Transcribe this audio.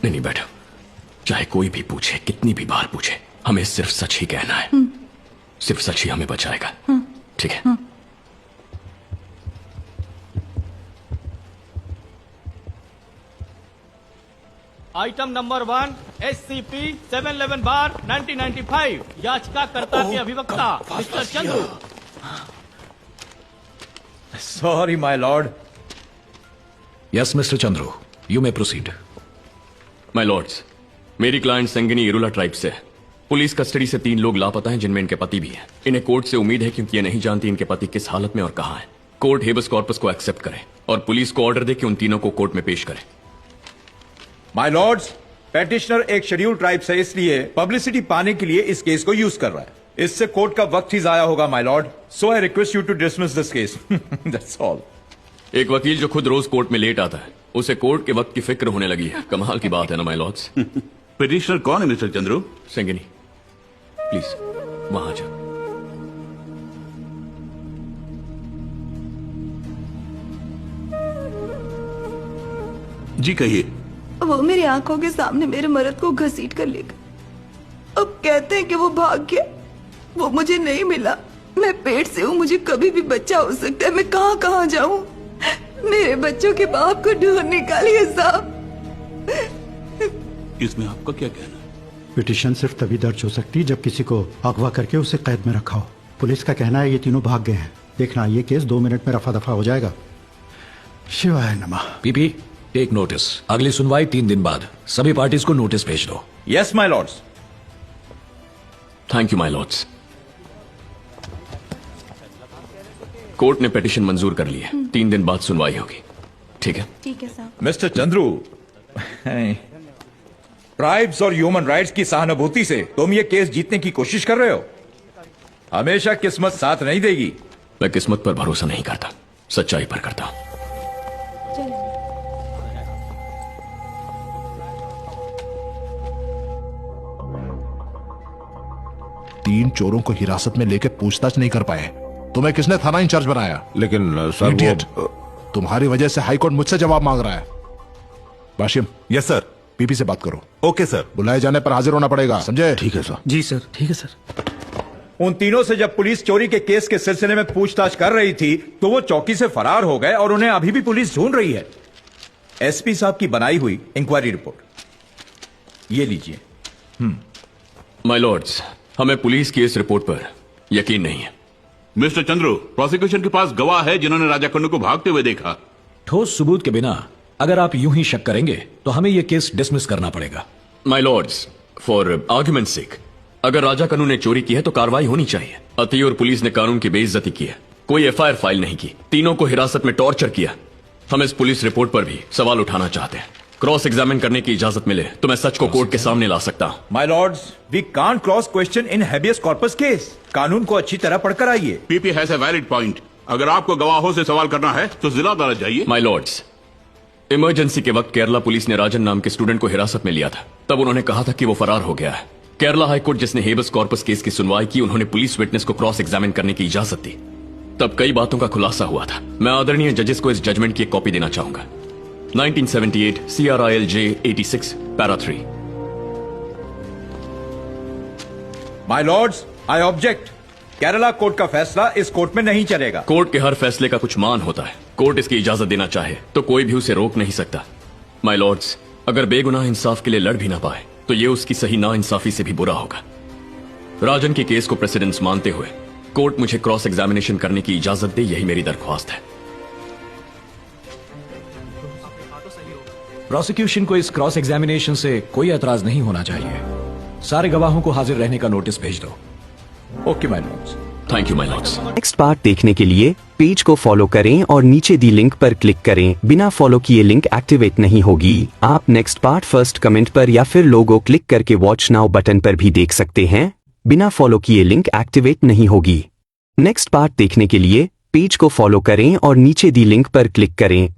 नहीं नहीं बैठो। चाहे कोई भी पूछे, कितनी भी बार पूछे, हमें सिर्फ सच ही कहना है। सिर्फ सच ही हमें बचाएगा। ठीक है? आइटम नंबर 1 SCP 711 बार 1995 याचिकाकर्ता के अभिवक्ता mister Chandru. Sorry, my lord. Yes, Mr. Chandru. You may proceed. My lords, मेरी क्लाइंट संगिनी इरुला ट्राइब से है। पुलिस कस्टडी से 3 लोग लापता हैं, जिनमें इनके पति भी हैं। इन्हें कोर्ट से उम्मीद है, क्योंकि ये नहीं जानती इनके पति किस हालत में और कहां है। कोर्ट हेबस कॉर्पस को एक्सेप्ट करे और पुलिस को ऑर्डर दे कि उन तीनों को कोर्ट में पेश करे। माय लॉर्ड्स, पेटिशनर एक शेड्यूल ट्राइब से इसलिए पब्लिसिटी पाने के लिए इस केस को यूज कर रहा है। इससे कोर्ट का वक्त ही जाया होगा my lord. So I request you to dismiss this case. That's all. एक वकील जो खुद रोज कोर्ट में लेट आता है, उसे कोर्ट के वक्त की फिक्र होने लगी है। कमाल की बात है ना माय लॉर्ड्स। पिटिशनर कौन है मिस्टर चंद्रू? संगिनी, प्लीज वहां जा। जी कहिए। वो मेरी आंखों के सामने मेरे मर्द को घसीट कर ले गए। अब कहते हैं कि वो भाग गया। वो मुझे नहीं मिला। मैं पेट से हूँ, मुझे कभी भी बच्चा हो सकता है। मैं कहाँ कहाँ जाऊँ? मेरे बच्चों के बाप को ढूंढ निकालिए साहब। इसमें आपका क्या कहना है? पिटीशन सिर्फ तभी दर्ज हो सकती है जब किसी को अगवा करके उसे कैद में रखा हो। पुलिस का कहना है ये तीनों भाग गए हैं। देखना, ये केस 2 मिनट में रफा दफा हो जाएगा। शिवाय नमः। PP, take notice. अगली सुनवाई 3 दिन बाद। सभी पार्टीज को नोटिस भेज दो। Yes my Lord's. Thank you my Lord's. Court ने पिटीशन मंजूर कर ली है। 3 दिन बाद सुनवाई होगी। ठीक है? ठीक है साहब। मिस्टर चंद्रू, ट्राइब्स और ह्यूमन राइट्स की सहानुभूति से तुम ये केस जीतने की कोशिश कर रहे हो। हमेशा किस्मत साथ नहीं देगी। मैं किस्मत पर भरोसा नहीं करता, सच्चाई पर करता हूं। तीन चोरों को हिरासत में लेकर पूछताछ नहीं कर पाए। तुम्हें किसने थाना इंचार्ज बनाया? लेकिन सर Idiot, तुम्हारी वजह से हाईकोर्ट मुझसे जवाब मांग रहा है। बाशिम, यस सर। पीपी से बात करो। Okay sir. बुलाए जाने पर हाजिर होना पड़ेगा, समझे? ठीक है सर। जी सर। ठीक है सर। उन तीनों से जब पुलिस चोरी के केस के सिलसिले में पूछताछ कर रही थी तो वो चौकी से फरार हो गए और उन्हें अभी भी पुलिस ढूंढ रही है। एसपी साहब की बनाई हुई इंक्वायरी रिपोर्ट ये लीजिए। माय लॉर्ड्स, हमें पुलिस की इस रिपोर्ट पर यकीन नहीं है। मिस्टर चंद्रू, प्रोसिक्यूशन के पास गवाह है जिन्होंने राजा कन्नू को भागते हुए देखा। ठोस सबूत के बिना अगर आप यूं ही शक करेंगे तो हमें यह केस डिसमिस करना पड़ेगा। My Lord's, for argument sake, अगर राजा कन्नू ने चोरी की है तो कार्रवाई होनी चाहिए। अति और पुलिस ने कानून की बेइज्जती की है। कोई एफआईआर फाइल नहीं की। तीनों को हिरासत में टॉर्चर किया। हम इस पुलिस रिपोर्ट पर भी सवाल उठाना चाहते हैं। क्रॉस एग्जामिन करने की इजाजत मिले तो मैं सच को कोर्ट के सामने ला सकता हूं। My lords, we can't cross question in habeas corpus case. कानून को अच्छी तरह पढ़कर आइए। PP has a valid point. अगर आपको गवाहों से सवाल करना है तो जिला अदालत जाइए। माय लॉर्ड्स, इमरजेंसी के वक्त केरला पुलिस ने राजन नाम के स्टूडेंट को हिरासत में लिया था। तब उन्होंने कहा था कि वो फरार हो गया है। केरला हाईकोर्ट जिसने हेबस कॉर्पस केस की सुनवाई की, उन्होंने पुलिस विटनेस को क्रॉस एग्जामिन करने की इजाजत दी। तब कई बातों का खुलासा हुआ था। मैं आदरणीय जजेस को इस जजमेंट की एक कॉपी देना चाहूंगा। 1978 CRILJ 86 para 3। My Lord's, I object. Kerala court का फैसला इस कोर्ट में नहीं चलेगा। कोर्ट के हर फैसले का कुछ मान होता है। कोर्ट इसकी इजाजत देना चाहे तो कोई भी उसे रोक नहीं सकता। माय लॉर्ड्स, अगर बेगुनाह इंसाफ के लिए लड़ भी ना पाए तो ये उसकी सही ना इंसाफी से भी बुरा होगा। राजन की केस को प्रेसिडेंस मानते हुए कोर्ट मुझे क्रॉस एग्जामिनेशन करने की इजाजत दे, यही मेरी दरख्वास्त है। प्रोसिक्यूशन को इस क्रॉस एग्जामिनेशन से कोई एतराज नहीं होना चाहिए। सारे गवाहों को हाजिर रहने का नोटिस भेज दो। Okay my Lord's. Thank you my Lord's. Next part देखने के लिए पेज को फॉलो करें और नीचे दी लिंक पर क्लिक करें। बिना फॉलो किए लिंक एक्टिवेट नहीं होगी। आप नेक्स्ट पार्ट फर्स्ट कमेंट पर या फिर लोगो क्लिक करके वॉच नाउ बटन पर भी देख सकते हैं। बिना फॉलो किए लिंक एक्टिवेट नहीं होगी। नेक्स्ट पार्ट देखने के लिए पेज को फॉलो करें और नीचे दी लिंक पर क्लिक करें।